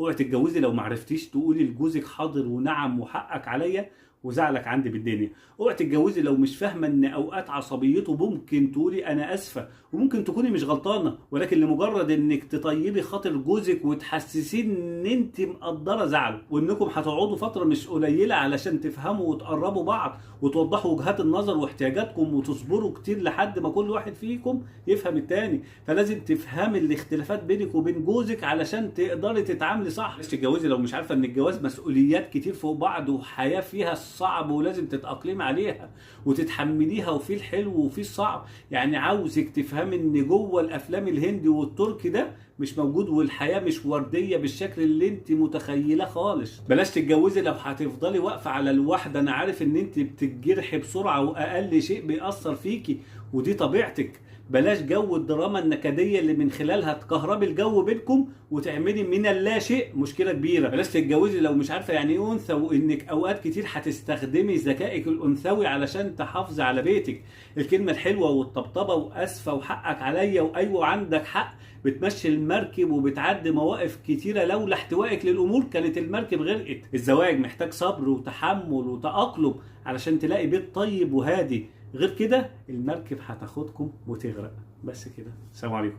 اوعي تتجوزي لو ما عرفتيش تقولي لجوزك حاضر ونعم وحقك عليا وزعلك عندي بالدنيا. اوعي تتجوزي لو مش فاهمه ان اوقات عصبيته ممكن تقولي انا اسفه، وممكن تكوني مش غلطانه، ولكن لمجرد انك تطيبي خاطر جوزك وتحسسيه ان انت مقدره زعله، وانكم هتقعدوا فتره مش قليله علشان تفهموا وتقربوا بعض وتوضحوا وجهات النظر واحتياجاتكم، وتصبروا كتير لحد ما كل واحد فيكم يفهم التاني. فلازم تفهمي الاختلافات بينك وبين جوزك علشان تقدري تتعاملي صح. مش تتجوزي لو مش عارفه ان الجواز مسؤوليات كتير فوق بعض، وحياه فيها الصعب ولازم تتاقلمي عليها وتتحمليها، وفي الحلو وفي الصعب. يعني عاوزك تفهمي ان جوه الافلام الهندي والتركي ده مش موجود، والحياه مش ورديه بالشكل اللي انت متخيله خالص. بلاش تتجوزي لو هتفضلي واقفه على الواحده. انا عارف ان انت بتتجرحي بسرعه واقل شيء بيأثر فيكي، ودي طبيعتك. بلاش جو الدراما النكديه اللي من خلالها تكهربي الجو بينكم وتعملي من اللا شيء مشكله كبيره. بلاش تتجوزي لو مش عارفه يعني ايه انثى، وانك اوقات كتير هتستخدمي ذكائك الانثوي علشان تحافظي على بيتك. الكلمه الحلوه والطبطبه واسفه وحقك عليا وايوه عندك حق بتمشي المركب وبتعدي مواقف كتيره. لولا احتوائك للامور كانت المركب غرقت. الزواج محتاج صبر وتحمل وتأقلم علشان تلاقي بيت طيب وهادي، غير كده المركب هتاخدكم وتغرق. بس كده، سلام عليكم.